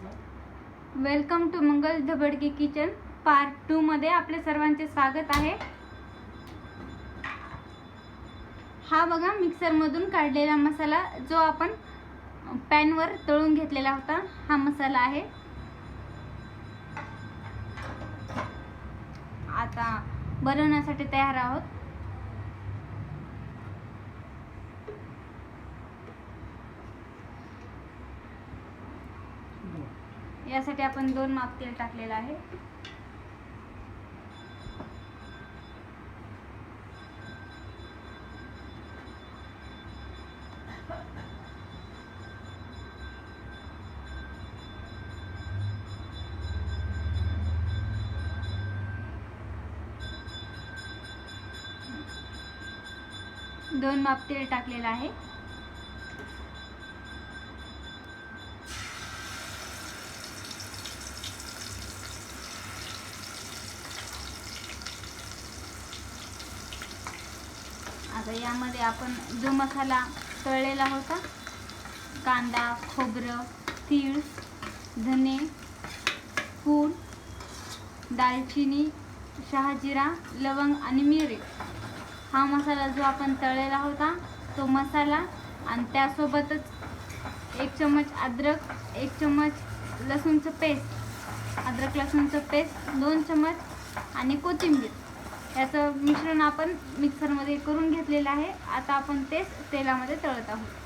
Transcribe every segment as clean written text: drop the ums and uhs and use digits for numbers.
Welcome to Mangal Dhabadke kitchen part 2 मध्ये आपले सर्वांचे स्वागत आहे। हा बघा मिक्सर मधून काढलेला मसाला जो आपण पॅन वर तळून घेतलेला होता, हा मसाला आहे। आता बनवण्यासाठी तयार आहोत। यासाठी आपण 2 माप तेल टाकलेलं आहे। दोन माप तेल टाकलेलं आहे। आता यामध्ये आपण जो मसाला तळलेला होता, कांदा, खोबरं, तीळ, धने, पूड, दालचिनी, शहाजिरा, लवंग आणि मिरी, हा मसाला जो आपण तळलेला होता तो मसाला, आणि त्यासोबतच 1 चम्मच अद्रक, 1 चम्मच लसूणचं पेस्ट, अद्रक लसूणचं पेस्ट 2 चम्मच आणि कोथिंबीर, याचं मिश्रण आपण मिक्सरमध्ये करून घेतलेलं आहे। आता आपण ते तेलामध्ये तळत आहोत।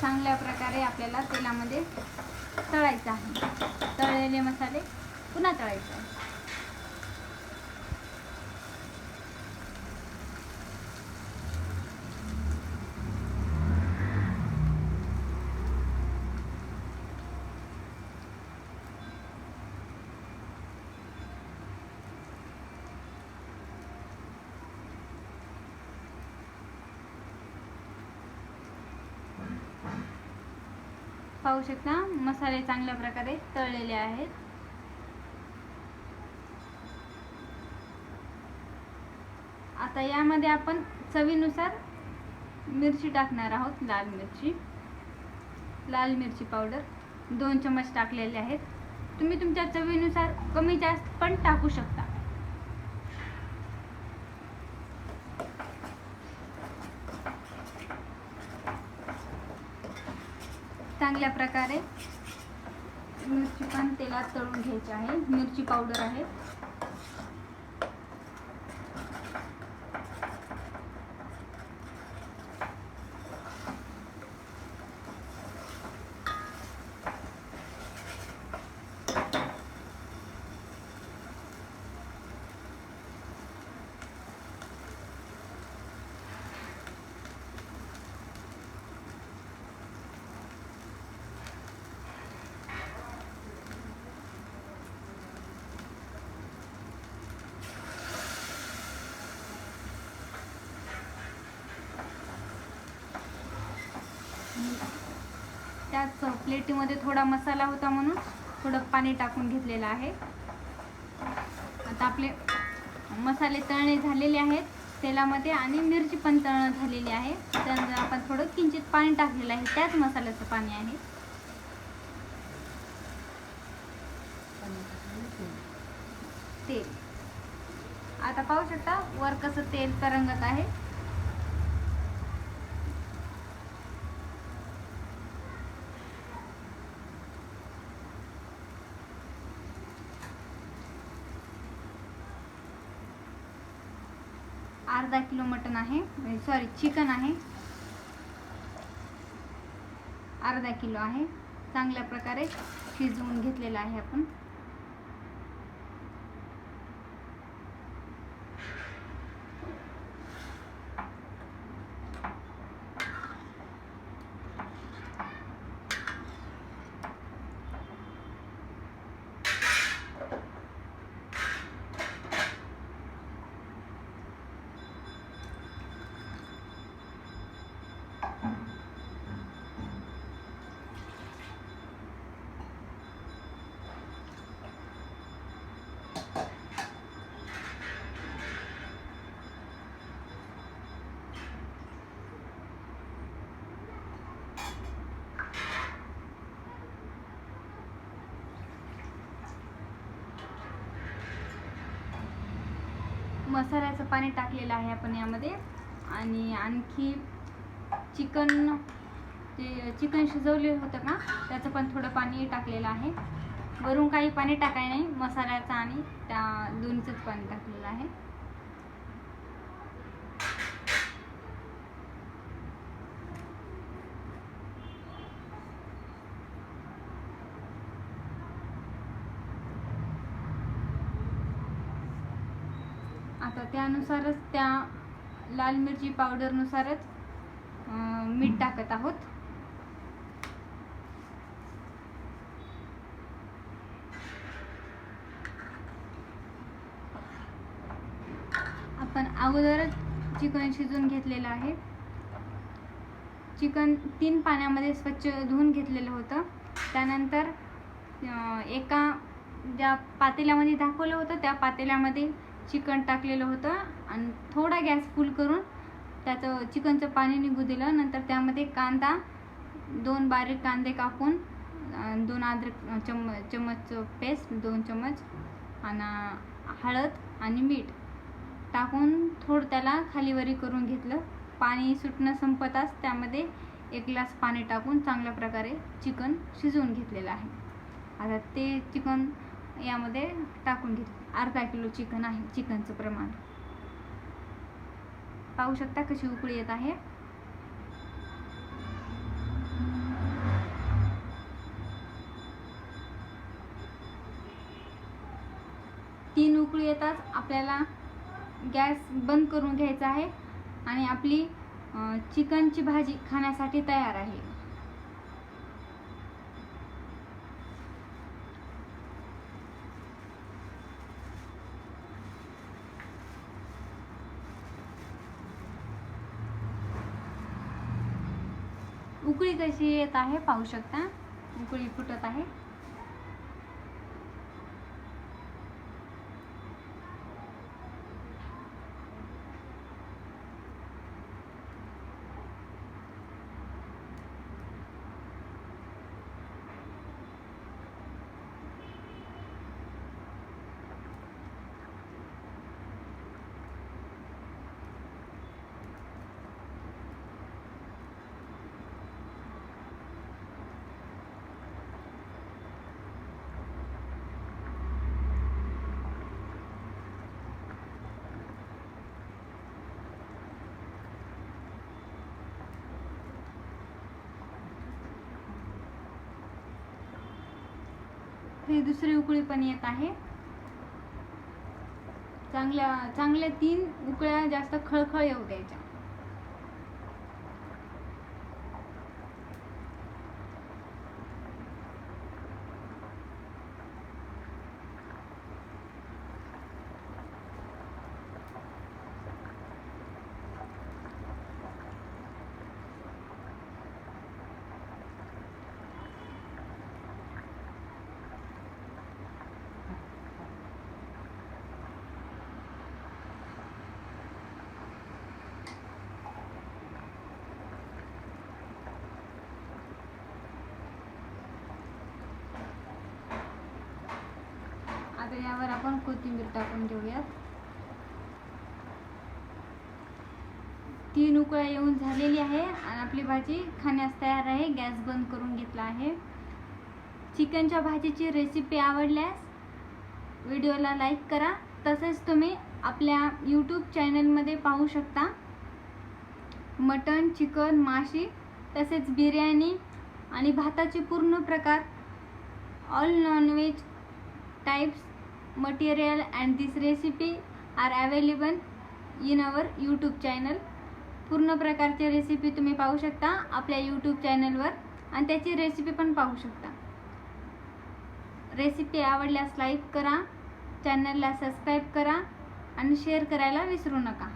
चांगल्या प्रकारे आपल्याला तेलामध्ये तळायचं आहे। तळलेले मसाले पुन्हा तळायचे आहे। पाहू शकता मसाले चांगल्या प्रकारे तळलेले आहेत। आता यामध्ये आपण चवीनुसार मिरची टाकणार आहोत। लाल मिरची पावडर 2 चम्मच टाकलेले आहेत। तुम्ही तुमच्या चवीनुसार कमी जास्त पण टाकू शकता। चांगल्या प्रकारे मिरची पण तेलात तळून घ्यायची आहे। मिरची पावडर आहे। त्याच प्लेटीमध्ये थोडा मसाला होता म्हणून थोडं पाणी टाकून घेतलेलं आहे। आता आपले मसाले तळणे झालेले आहेत तेलामध्ये, आणि मिरची पण तळण झालेली आहे। त्यानंतर आपण थोडं किंचित पाणी टाकलेलं आहे, त्याच मसाल्याचं पाणी आहे। तेल आता पाहू शकता वर कसं तेल तरंगत आहे। अर्धा किलो मटन आहे, सॉरी चिकन आहे, अर्धा किलो आहे। चांगल्या प्रकारे शिजवून घेतलेलं आहे आपण। मसाल्याचं पाणी टाकलेलं आहे आपण यामध्ये. आणि आणखी चिकन शिजवलेलं होतं का त्याचं पण थोडं पाणी टाकलेलं आहे. वरून काही पाणी टाकाय नाही, मसाल्याचं आणि त्या दोन्हीचंच पाणी टाकलेलं आहे. आता त्यानुसारच त्या लाल मिरची पावडरनुसारच मीठ टाकत आहोत. आपण अगोदरच चिकन शिजवून घेतलेलं आहे. चिकन 3 पाण्यामध्ये स्वच्छ धुवून घेतलेलं होतं. त्यानंतर एका ज्या पातेल्यामध्ये दाखवलं होतं त्या पातेल्यामध्ये चिकन टाकलेलं होतं आणि थोडा गॅस फुल करून त्याचं चिकनचं पाणी निघू दिलं. नंतर त्यामध्ये कांदा, 2 बारीक कांदे कापून, 2 अद्रक चम्मच पेस्ट, 2 चम्मच, आणि हळद आणि मीठ टाकून थोडं त्याला खालीवरी करून घेतलं. पाणी सुटणं संपताच त्यामध्ये 1 ग्लास पाणी टाकून चांगल्या प्रकारे चिकन शिजवून घेतलेलं आहे. आता ते चिकन यामध्ये टाकून घेतलं. अर्धा किलो चिकन आहे. चिकनचं प्रमाण पाहू शकता कशी उकळी येत आहे. तीन उकळी येताच आपल्याला गॅस बंद करून घ्यायचा आहे आणि आपली चिकनची भाजी खाण्यासाठी तयार आहे. उकळी कशी येत आहे पाहू शकता. उकळी फुटत आहे. ही दुसरी उकळी पण येत आहे. चांगल्या 3 उकळ्या जास्त खळखळ येऊ द्यायच्या. आता यावर आपण कोथिंबीर टाकून घेऊयात. 3 उकळ्या येऊन झालेली आहे आणि आपली भाजी खाण्यास तयार आहे. गॅस बंद करून घेतला आहे. चिकनच्या भाजीची रेसिपी आवडल्यास व्हिडिओला लाईक करा. तसेच तुम्ही आपल्या यूट्यूब चॅनलमध्ये पाहू शकता मटण, चिकन, माशी, तसेच बिर्याणी आणि भाताचे पूर्ण प्रकार, all non veg types material and this recipe are available in our YouTube channel. पूर्ण प्रकारचे रेसिपी तुम्ही पाहू शकता आपल्या YouTube चॅनलवर आणि त्याची रेसिपी पण पाहू शकता. रेसिपी आवडल्यास लाईक करा, चॅनलला सबस्क्राईब करा आणि शेअर करायला विसरू नका.